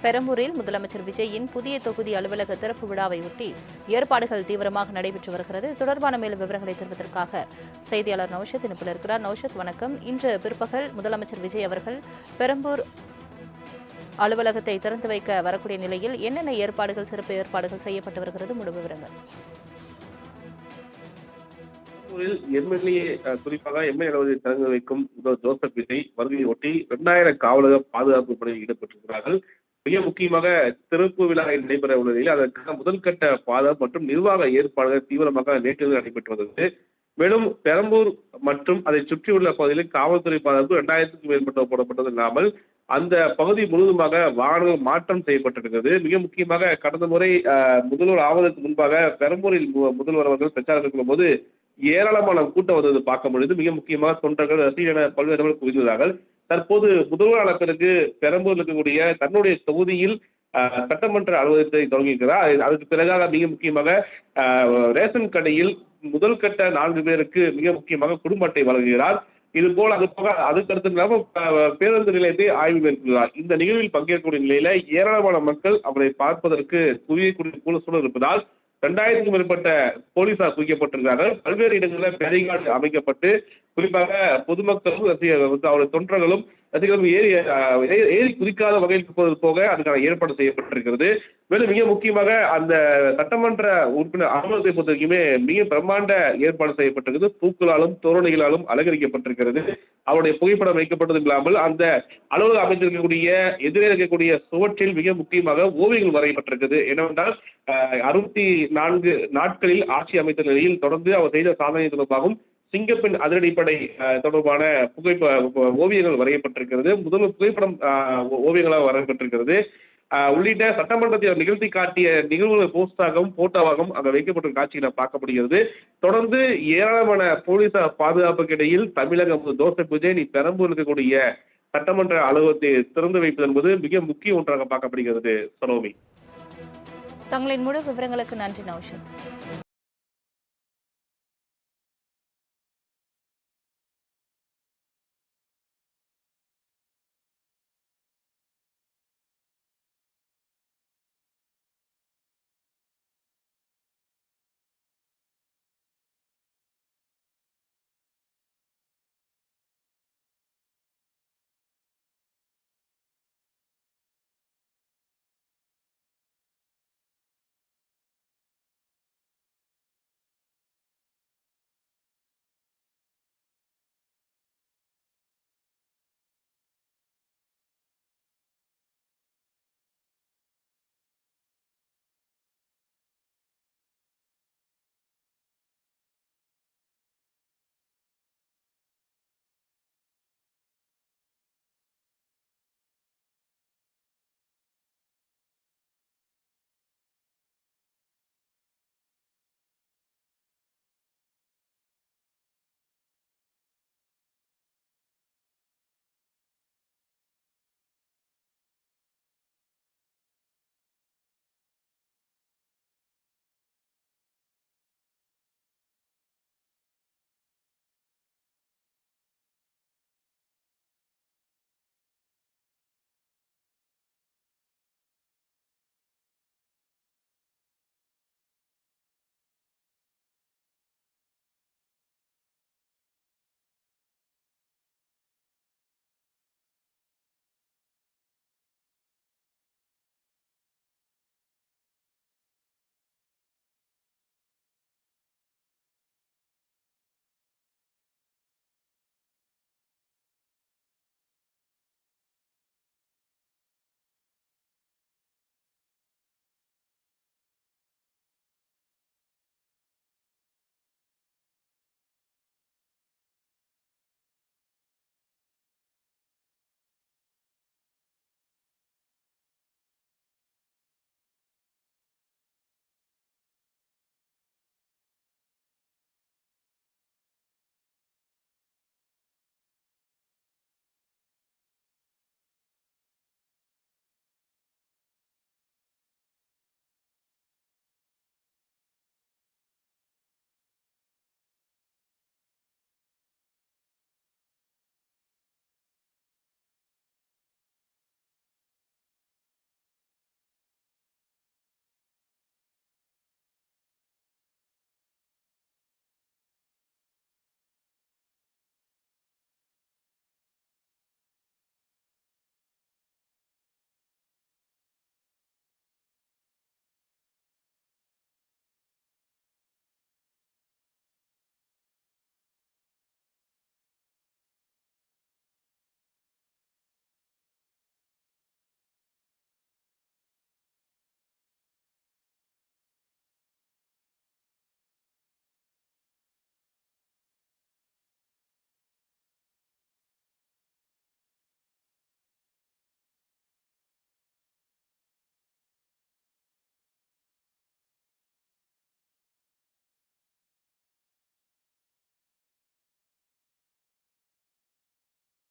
பெரம்பூரில் முதலமைச்சர் விஜயின் புதிய தொகுதி அலுவலக திறப்பு விழாவையொட்டி ஏற்பாடுகள் தீவிரமாக நடைபெற்று வருகிறது. தொடர்பான மேலும் விவரங்களை தருவதற்காக செய்தியாளர் நௌஷத் இணைப்பில் இருக்கிறார். நௌஷத், வணக்கம். இன்று பிற்பகல் முதலமைச்சர் விஜய் அவர்கள் பெரம்பூர் அலுவலகத்தை திறந்து வைக்க வரக்கூடிய நிலையில் என்னென்ன ஏற்பாடுகள், சிறப்பு ஏற்பாடுகள் செய்யப்பட்டு வருகிறது? முழு விவரங்கள். எம்எல்ஏ குறிப்பாக எம்எல்ஏ அலுவலகத்தை திறந்து வைக்கும் ஜோசப் விஜய் வருகையொட்டி 2000 காவலக பாதுகாப்பு பணியில் ஈடுபட்டிருக்கிறார்கள். மிக முக்கியமாக திறப்பு விழா நடைபெற உள்ள நிலையில் அதற்கான முதல்கட்ட பாதுகாப்பு மற்றும் நிர்வாக ஏற்பாடுகள் தீவிரமாக நேற்று நடைபெற்று வந்தது. மேலும் பெரம்பூர் மற்றும் அதை சுற்றியுள்ள பகுதிகளில் காவல்துறை பாதுகாப்பு 2000க்கும் மேற்பட்ட போடப்பட்டது இல்லாமல் அந்த பகுதி முழுவதுமாக வாகனங்கள் மாற்றம் செய்யப்பட்டிருக்கிறது. மிக முக்கியமாக கடந்த முறை முதல்வர் ஆவதற்கு முன்பாக பெரம்பூரில் முதல்வர் அவர்கள் பிரச்சாரம் மேற்கொள்ளும் போது ஏராளமான கூட்டம் வந்தது பார்க்க முடியுது. மிக முக்கியமாக தொண்டர்கள், ரசிகர் என பல்வேறு நபர்கள் குவிந்துள்ளார்கள். தற்போது முதல்வர் பிறகு பெரம்பூரில் இருக்கக்கூடிய தன்னுடைய தொகுதியில் சட்டமன்ற அலுவலகத்தை தொடங்கியிருக்கிறார். அதுக்கு பிறகாக மிக முக்கியமாக ரேஷன் கடையில் முதல் கட்ட 4 பேருக்கு மிக முக்கியமாக குடும்ப அட்டை வழங்குகிறார். இது போல அதுக்கடுத்து பேருந்து நிலையத்தை ஆய்வு மேற்கொள்கிறார். இந்த நிகழ்வில் பங்கேற்கக்கூடிய நிலையில ஏராளமான மக்கள் அவரை பார்ப்பதற்கு குவியக்கூடிய சூழல் இருப்பதால் 2000க்கும் மேற்பட்ட போலீசார் குவிக்கப்பட்டிருக்கிறார்கள். பல்வேறு இடங்களில் பேரிகார்டு அமைக்கப்பட்டு குறிப்பாக பொதுமக்களும் அவருடைய தொண்டர்களும் ரசிகர்களும் ஏறி குதிக்காத வகையில் போக அதுக்கான ஏற்பாடு செய்யப்பட்டிருக்கிறது. மேலும் மிக முக்கியமாக அந்த சட்டமன்ற உறுப்பினர் அலுவலகத்தை பொறுத்த வரைக்குமே மிக பிரம்மாண்ட ஏற்பாடு செய்யப்பட்டிருக்கிறது. பூக்களாலும் தோரணைகளாலும் அலங்கரிக்கப்பட்டிருக்கிறது. அவருடைய புகைப்படம் வைக்கப்பட்டது இல்லாமல் அந்த அலுவலகம் அமைந்திருக்கக்கூடிய எதிரே இருக்கக்கூடிய சுவற்றில் மிக முக்கியமாக ஓவியங்கள் வரையப்பட்டிருக்கிறது. என்னவென்றால் 64 நாட்களில் ஆட்சி அமைத்த நிலையில் தொடர்ந்து அவர் செய்த சாதனை தொடர்பாகவும் சிங்கப்பெண் அதிரடிப்படை தொடர்பான ஓவியங்கள் வரையப்பட்டிருக்கிறது. முதல் புகைப்படம் ஓவியங்களாக வரையப்பட்டிருக்கிறது. உள்ளிட்ட சட்டமன்றத்தில் நிகழ்த்தி காட்டிய நிகழ்வுகள் போஸ்டாகவும் போட்டோவாகவும் அங்கே வைக்கப்பட்ட காட்சிகளை பார்க்க முடிகிறது. தொடர்ந்து ஏராளமான போலீசார் பாதுகாப்புக்கு இடையில் தமிழக ஜோசப் விஜய் பெரம்பூர் இருக்கக்கூடிய சட்டமன்ற அலுவலகத்தை திறந்து வைப்பது என்பது மிக முக்கிய ஒன்றாக பார்க்கப்படுகிறது. சலோமி, தங்களின் முழு விவரங்களுக்கு நன்றி நௌஷத்.